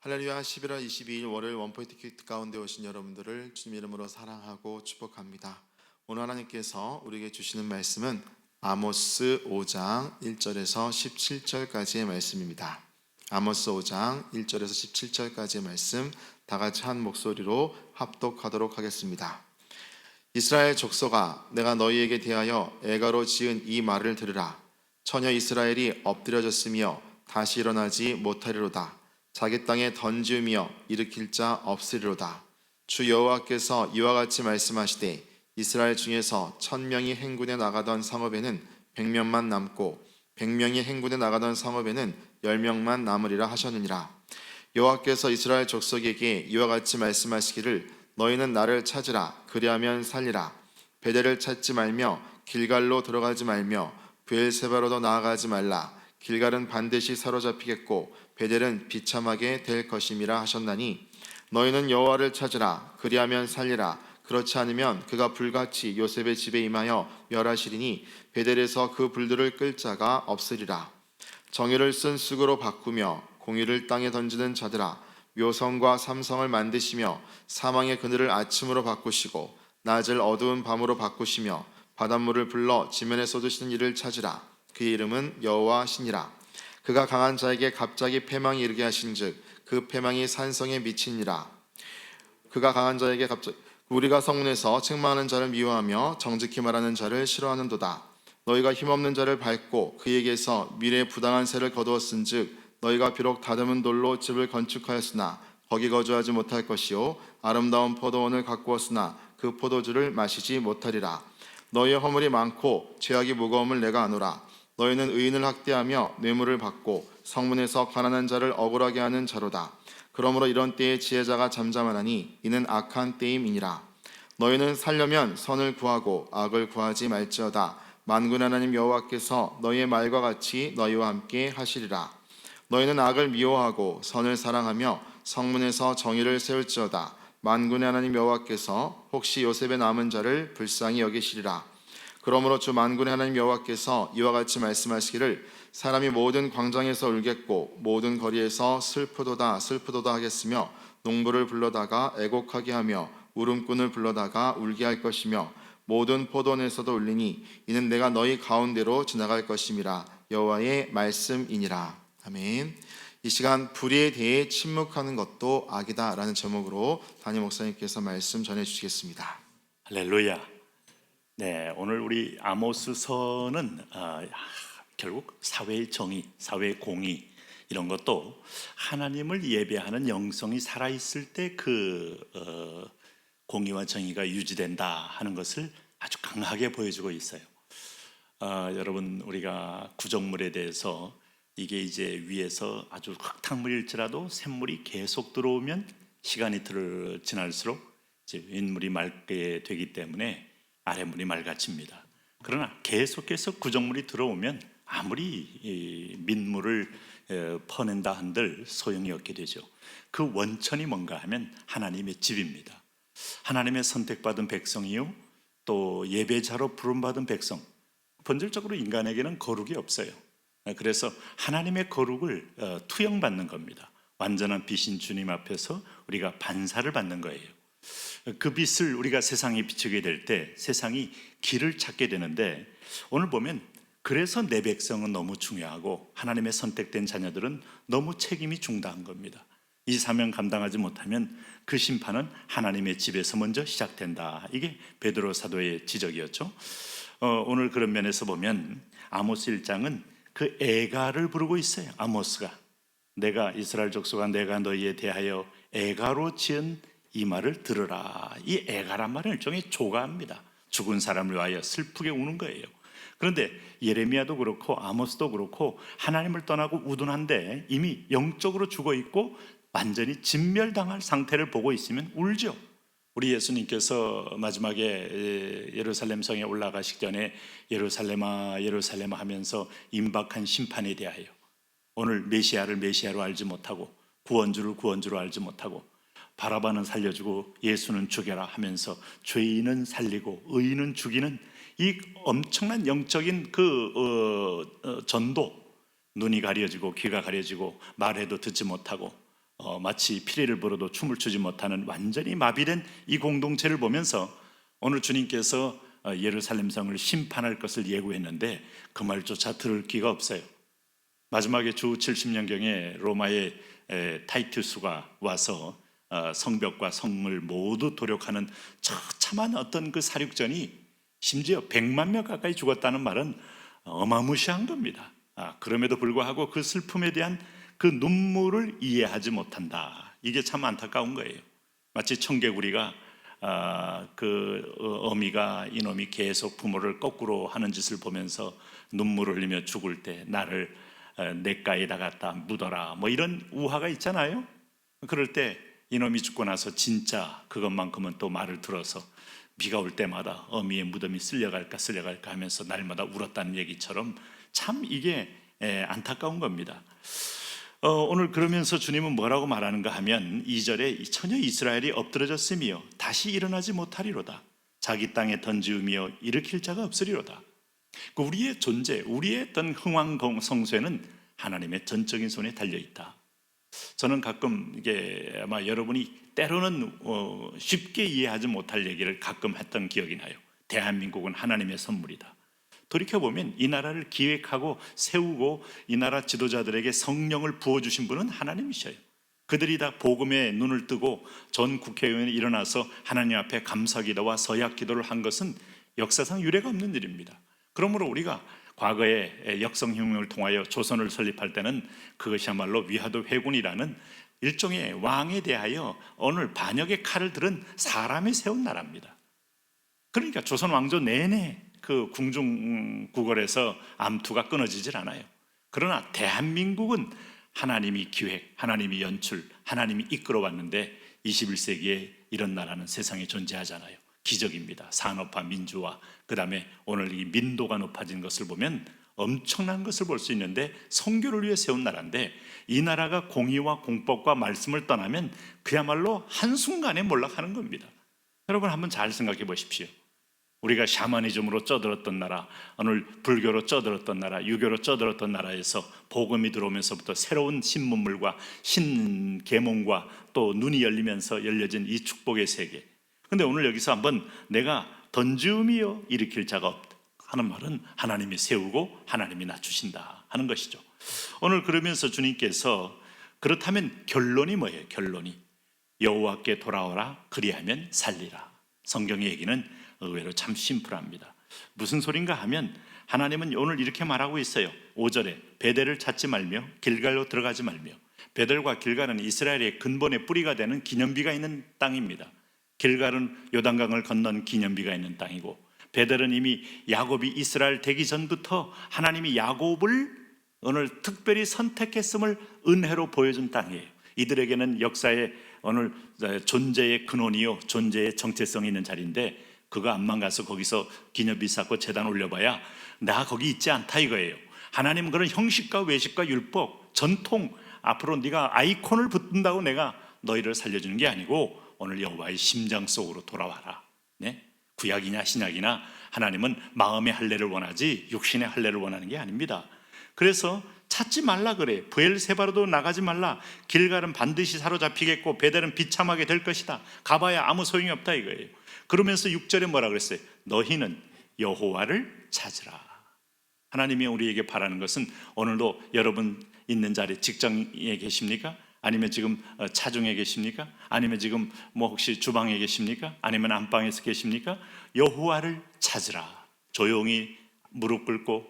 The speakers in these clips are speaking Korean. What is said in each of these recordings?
할렐루야. 11월 22일 월요일 원포인트 퀴트 가운데 오신 여러분들을 주님 이름으로 사랑하고 축복합니다. 오늘 하나님께서 우리에게 주시는 말씀은 아모스 5장 1절에서 17절까지의 말씀입니다. 아모스 5장 1절에서 17절까지의 말씀 다 같이 한 목소리로 합독하도록 하겠습니다. 이스라엘 족속아, 내가 너희에게 대하여 애가로 지은 이 말을 들으라. 처녀 이스라엘이 엎드려졌으며 다시 일어나지 못하리로다. 자기 땅에 던지우며 일으킬 자 없으리로다. 주 여호와께서 이와 같이 말씀하시되 이스라엘 중에서 1000명이 행군에 나가던 성읍에는 100명만 남고 100명이 행군에 나가던 성읍에는 10명만 남으리라 하셨느니라. 여호와께서 이스라엘 족속에게 이와 같이 말씀하시기를 너희는 나를 찾으라. 그리하면 살리라. 베델을 찾지 말며 길갈로 들어가지 말며 브엘세바로도 나아가지 말라. 길갈은 반드시 사로잡히겠고 베델은 비참하게 될 것임이라 하셨나니 너희는 여호와를 찾으라. 그리하면 살리라. 그렇지 않으면 그가 불같이 요셉의 집에 임하여 멸하시리니 베델에서 그 불들을 끌 자가 없으리라. 정의를 쓴 쑥으로 바꾸며 공의를 땅에 던지는 자들아, 묘성과 삼성을 만드시며 사망의 그늘을 아침으로 바꾸시고 낮을 어두운 밤으로 바꾸시며 바닷물을 불러 지면에 쏟으시는 이를 찾으라. 그의 이름은 여호와시니라. 그가 강한 자에게 갑자기 패망이 이르게 하신즉 그 패망이 산성에 미치니라. 그가 강한 자에게 갑자기 우리가 성문에서 책망하는 자를 미워하며 정직히 말하는 자를 싫어하는도다. 너희가 힘없는 자를 밟고 그에게서 미래의 부당한 세를 거두었은즉 너희가 비록 다듬은 돌로 집을 건축하였으나 거기 거주하지 못할 것이요 아름다운 포도원을 가꾸었으나 그 포도주를 마시지 못하리라. 너희의 허물이 많고 죄악이 무거움을 내가 아노라. 너희는 의인을 학대하며 뇌물을 받고 성문에서 가난한 자를 억울하게 하는 자로다. 그러므로 이런 때에 지혜자가 잠잠하나니 이는 악한 때임이니라. 너희는 살려면 선을 구하고 악을 구하지 말지어다. 만군의 하나님 여호와께서 너희의 말과 같이 너희와 함께 하시리라. 너희는 악을 미워하고 선을 사랑하며 성문에서 정의를 세울지어다. 만군의 하나님 여호와께서 혹시 요셉의 남은 자를 불쌍히 여기시리라. 그러므로 주 만군의 하나님 여호와께서 이와 같이 말씀하시기를 사람이 모든 광장에서 울겠고 모든 거리에서 슬프도다 슬프도다 하겠으며 농부를 불러다가 애곡하게 하며 울음꾼을 불러다가 울게 할 것이며 모든 포도원에서도 울리니 이는 내가 너희 가운데로 지나갈 것임이라. 여호와의 말씀이니라. 아멘. 이 시간 불의에 대해 침묵하는 것도 악이다 라는 제목으로 담임 목사님께서 말씀 전해주시겠습니다. 할렐루야. 네, 오늘 우리 아모스서는 결국 사회의 정의, 사회의 공의 이런 것도 하나님을 예배하는 영성이 살아있을 때 공의와 정의가 유지된다 하는 것을 아주 강하게 보여주고 있어요. 여러분, 우리가 구정물에 대해서 이게 이제 위에서 아주 흙탕물일지라도 샘물이 계속 들어오면 시간이 지날수록 이제 윗물이 맑게 되기 때문에 아랫물이 맑아집니다. 그러나 계속해서 구정물이 들어오면 아무리 민물을 퍼낸다 한들 소용이 없게 되죠. 그 원천이 뭔가 하면 하나님의 집입니다. 하나님의 선택받은 백성이요 또 예배자로 부름받은 백성, 본질적으로 인간에게는 거룩이 없어요. 그래서 하나님의 거룩을 투영받는 겁니다. 완전한 빛인 주님 앞에서 우리가 반사를 받는 거예요. 그 빛을 우리가 세상에 비추게 될 때 세상이 길을 찾게 되는데, 오늘 보면 그래서 내 백성은 너무 중요하고 하나님의 선택된 자녀들은 너무 책임이 중다한 겁니다. 이 사명 감당하지 못하면 그 심판은 하나님의 집에서 먼저 시작된다. 이게 베드로 사도의 지적이었죠. 오늘 그런 면에서 보면 아모스 1장은 그 애가를 부르고 있어요. 아모스가 내가 이스라엘 족속아 내가 너희에 대하여 애가로 지은 이 말을 들으라. 이 애가란 말은 일종의 조가입니다. 죽은 사람을 위하여 슬프게 우는 거예요. 그런데 예레미야도 그렇고 아모스도 그렇고 하나님을 떠나고 우둔한데 이미 영적으로 죽어 있고 완전히 진멸당할 상태를 보고 있으면 울죠. 우리 예수님께서 마지막에 예루살렘 성에 올라가시기 전에 예루살렘아 예루살렘아 하면서 임박한 심판에 대하여 오늘 메시아를 메시아로 알지 못하고 구원주를 구원주로 알지 못하고 바라바는 살려주고 예수는 죽여라 하면서 죄인은 살리고 의인은 죽이는 이 엄청난 영적인 전도, 눈이 가려지고 귀가 가려지고 말해도 듣지 못하고 마치 피리를 불어도 춤을 추지 못하는 완전히 마비된 이 공동체를 보면서 오늘 주님께서 예루살렘 성을 심판할 것을 예고했는데 그 말조차 들을 기가 없어요. 마지막에 주 70년경에 로마의 타이투스가 와서 성벽과 성을 모두 도륙하는 처참한 어떤 그 사륙전이 심지어 100만 명 가까이 죽었다는 말은 어마무시한 겁니다. 그럼에도 불구하고 그 슬픔에 대한 그 눈물을 이해하지 못한다. 이게 참 안타까운 거예요. 마치 청개구리가 그 어미가 이놈이 계속 부모를 거꾸로 하는 짓을 보면서 눈물을 흘리며 죽을 때 나를 냇가에다 갖다 묻어라, 뭐 이런 우화가 있잖아요. 그럴 때 이놈이 죽고 나서 진짜 그것만큼은 또 말을 들어서 비가 올 때마다 어미의 무덤이 쓸려갈까 하면서 날마다 울었다는 얘기처럼 참 이게 안타까운 겁니다. 오늘 그러면서 주님은 뭐라고 말하는가 하면 2절에 처녀 이스라엘이 엎드러졌으며 다시 일어나지 못하리로다. 자기 땅에 던지우며 일으킬 자가 없으리로다. 우리의 존재, 우리의 어떤 흥왕성쇠는 하나님의 전적인 손에 달려있다. 저는 가끔 이게 아마 여러분이 때로는 쉽게 이해하지 못할 얘기를 가끔 했던 기억이 나요. 대한민국은 하나님의 선물이다. 돌이켜보면 이 나라를 기획하고 세우고 이 나라 지도자들에게 성령을 부어주신 분은 하나님이셔요. 그들이 다 복음에 눈을 뜨고 전 국회의원이 일어나서 하나님 앞에 감사기도와 서약기도를 한 것은 역사상 유례가 없는 일입니다. 그러므로 우리가 과거에 역성혁명을 통하여 조선을 설립할 때는 그것이야말로 위화도 회군이라는 일종의 왕에 대하여 오늘 반역의 칼을 들은 사람이 세운 나라입니다. 그러니까 조선 왕조 내내 그 궁중구걸에서 암투가 끊어지질 않아요. 그러나 대한민국은 하나님이 기획, 하나님이 연출, 하나님이 이끌어왔는데 21세기에 이런 나라는 세상에 존재하잖아요. 기적입니다. 산업화, 민주화, 그 다음에 오늘 이 민도가 높아진 것을 보면 엄청난 것을 볼 수 있는데 선교를 위해 세운 나라인데 이 나라가 공의와 공법과 말씀을 떠나면 그야말로 한순간에 몰락하는 겁니다. 여러분 한번 잘 생각해 보십시오. 우리가 샤머니즘으로 쩌들었던 나라, 오늘 불교로 쩌들었던 나라, 유교로 쩌들었던 나라에서 복음이 들어오면서부터 새로운 신문물과 신계몽과 또 눈이 열리면서 열려진 이 축복의 세계. 근데 오늘 여기서 한번 내가 던지우며 일으킬 자가 없다 하는 말은 하나님이 세우고 하나님이 낮추신다 하는 것이죠. 오늘 그러면서 주님께서 그렇다면 결론이 뭐예요? 결론이 여호와께 돌아오라 그리하면 살리라. 성경의 얘기는 의외로 참 심플합니다. 무슨 소린가 하면 하나님은 오늘 이렇게 말하고 있어요. 5절에 베델을 찾지 말며 길갈로 들어가지 말며. 베델과 길갈은 이스라엘의 근본의 뿌리가 되는 기념비가 있는 땅입니다. 길갈은 요단강을 건넌 기념비가 있는 땅이고 베델은 이미 야곱이 이스라엘 되기 전부터 하나님이 야곱을 오늘 특별히 선택했음을 은혜로 보여준 땅이에요. 이들에게는 역사의 오늘 존재의 근원이요 존재의 정체성이 있는 자리인데 그거 암만 가서 거기서 기념비 쌓고 제단 올려봐야 나 거기 있지 않다 이거예요. 하나님은 그런 형식과 외식과 율법, 전통 앞으로 네가 아이콘을 붙든다고 내가 너희를 살려주는 게 아니고 오늘 여호와의 심장 속으로 돌아와라. 네? 구약이냐 신약이나 하나님은 마음의 할례를 원하지 육신의 할례를 원하는 게 아닙니다. 그래서 찾지 말라 그래. 브엘세바로도 나가지 말라. 길갈은 반드시 사로잡히겠고 베델은 비참하게 될 것이다. 가봐야 아무 소용이 없다 이거예요. 그러면서 6절에 뭐라 그랬어요? 너희는 여호와를 찾으라. 하나님이 우리에게 바라는 것은 오늘도 여러분 있는 자리 직장에 계십니까? 아니면 지금 차중에 계십니까? 아니면 지금 뭐 혹시 주방에 계십니까? 아니면 안방에서 계십니까? 여호와를 찾으라. 조용히 무릎 꿇고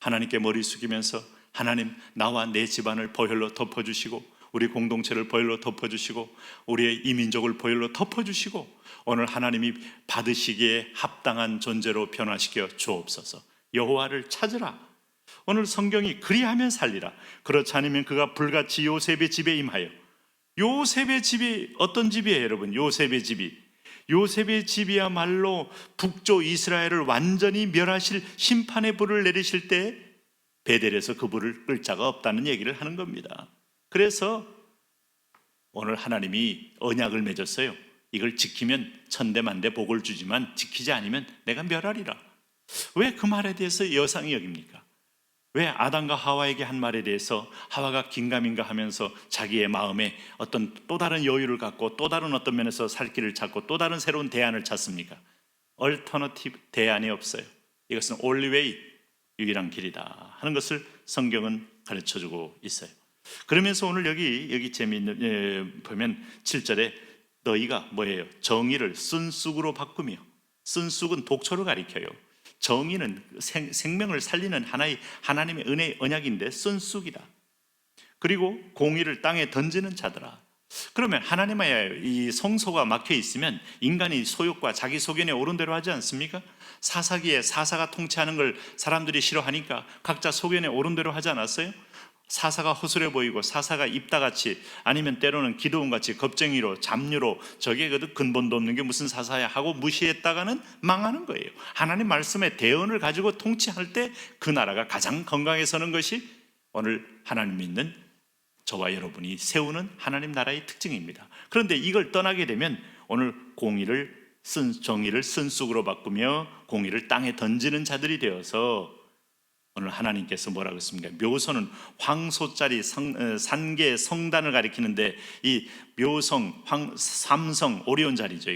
하나님께 머리 숙이면서 하나님 나와 내 집안을 보혈로 덮어주시고 우리 공동체를 보혈로 덮어주시고 우리의 이민족을 보혈로 덮어주시고 오늘 하나님이 받으시기에 합당한 존재로 변화시켜 주옵소서. 여호와를 찾으라. 오늘 성경이 그리하면 살리라. 그렇지 않으면 그가 불같이 요셉의 집에 임하여. 요셉의 집이 어떤 집이에요 여러분? 요셉의 집이야말로 북쪽 이스라엘을 완전히 멸하실 심판의 불을 내리실 때 베델에서 그 불을 끌 자가 없다는 얘기를 하는 겁니다. 그래서 오늘 하나님이 언약을 맺었어요. 이걸 지키면 천대만대 복을 주지만 지키지 않으면 내가 멸하리라. 왜 그 말에 대해서 여상히 여깁니까? 왜 아담과 하와에게 한 말에 대해서 하와가 긴가민가 하면서 자기의 마음에 어떤 또 다른 여유를 갖고 또 다른 어떤 면에서 살 길을 찾고 또 다른 새로운 대안을 찾습니까? 얼터너티브 대안이 없어요. 이것은 only way, 유일한 길이다 하는 것을 성경은 가르쳐주고 있어요. 그러면서 오늘 여기 재미있는 보면 7절에 너희가 뭐예요? 정의를 쓴쑥으로 바꾸며, 쓴쑥은 독초를 가리켜요. 정의는 생명을 살리는 하나님의 은혜의 언약인데 쓴쑥이다. 그리고 공의를 땅에 던지는 자들아. 그러면 하나님의 이 성소가 막혀 있으면 인간이 소욕과 자기 소견에 옳은 대로 하지 않습니까? 사사기에 사사가 통치하는 걸 사람들이 싫어하니까 각자 소견에 옳은 대로 하지 않았어요? 사사가 허술해 보이고 사사가 입다같이 아니면 때로는 기도원같이 겁쟁이로 잡류로 저게 근본도 없는 게 무슨 사사야 하고 무시했다가는 망하는 거예요. 하나님 말씀의 대언을 가지고 통치할 때 그 나라가 가장 건강해 서는 것이 오늘 하나님 믿는 저와 여러분이 세우는 하나님 나라의 특징입니다. 그런데 이걸 떠나게 되면 오늘 정의를 쓴쑥으로 바꾸며 공의를 땅에 던지는 자들이 되어서 오늘 하나님께서 뭐라고 했습니까? 묘소는 황소짜리 산계 성단을 가리키는데 이 묘성, 삼성, 오리온 자리죠.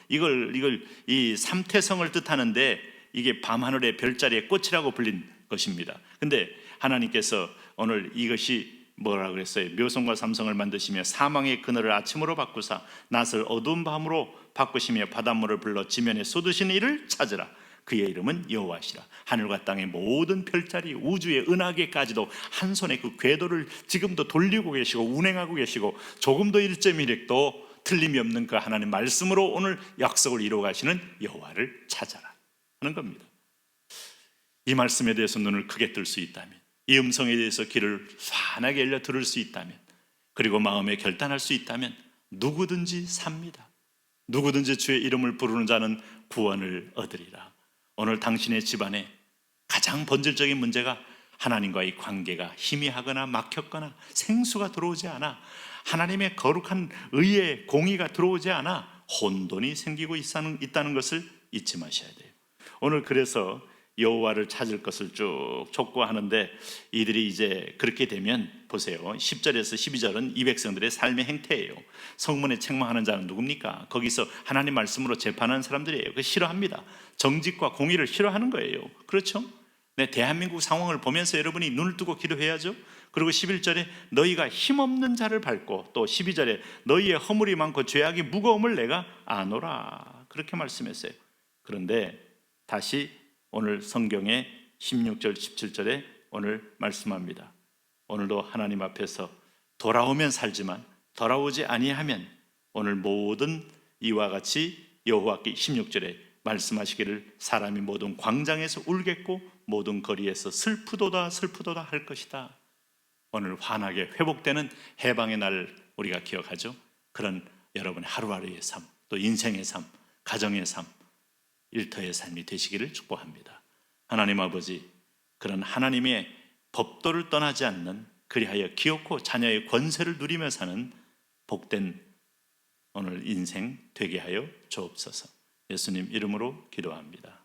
이걸 이 삼태성을 뜻하는데 이게 밤하늘의 별자리의 꽃이라고 불린 것입니다. 근데 하나님께서 오늘 이것이 뭐라고 그랬어요? 묘성과 삼성을 만드시며 사망의 그늘을 아침으로 바꾸사 낫을 어두운 밤으로 바꾸시며 바닷물을 불러 지면에 쏟으시는 이를 찾으라. 그의 이름은 여호와시라. 하늘과 땅의 모든 별자리 우주의 은하계까지도 한 손에 그 궤도를 지금도 돌리고 계시고 운행하고 계시고 조금도 1.1획도 틀림이 없는 그 하나님 말씀으로 오늘 약속을 이루어 가시는 여호와를 찾아라 하는 겁니다. 이 말씀에 대해서 눈을 크게 뜰 수 있다면, 이 음성에 대해서 귀를 환하게 열려 들을 수 있다면, 그리고 마음에 결단할 수 있다면 누구든지 삽니다. 누구든지 주의 이름을 부르는 자는 구원을 얻으리라. 오늘 당신의 집안에 가장 본질적인 문제가 하나님과의 관계가 희미하거나 막혔거나 생수가 들어오지 않아, 하나님의 거룩한 의의 공의가 들어오지 않아 혼돈이 생기고 있다는 것을 잊지 마셔야 돼요. 오늘 그래서 여호와를 찾을 것을 쭉 촉구하는데 이들이 이제 그렇게 되면 보세요. 10절에서 12절은 이 백성들의 삶의 행태예요. 성문에 책망하는 자는 누굽니까? 거기서 하나님 말씀으로 재판하는 사람들이에요. 그거 싫어합니다. 정직과 공의를 싫어하는 거예요. 그렇죠? 네, 대한민국 상황을 보면서 여러분이 눈을 뜨고 기도해야죠. 그리고 11절에 너희가 힘없는 자를 밟고, 또 12절에 너희의 허물이 많고 죄악이 무거움을 내가 아노라, 그렇게 말씀했어요. 그런데 다시 오늘 성경의 16절 17절에 오늘 말씀합니다. 오늘도 하나님 앞에서 돌아오면 살지만 돌아오지 아니하면 오늘 모든 이와 같이 여호와께 16절에 말씀하시기를 사람이 모든 광장에서 울겠고 모든 거리에서 슬프도다 슬프도다 할 것이다. 오늘 환하게 회복되는 해방의 날 우리가 기억하죠. 그런 여러분의 하루하루의 삶, 또 인생의 삶, 가정의 삶, 일터의 삶이 되시기를 축복합니다. 하나님 아버지, 그런 하나님의 법도를 떠나지 않는, 그리하여 기어코 자녀의 권세를 누리며 사는 복된 오늘 인생 되게 하여 주옵소서. 예수님 이름으로 기도합니다.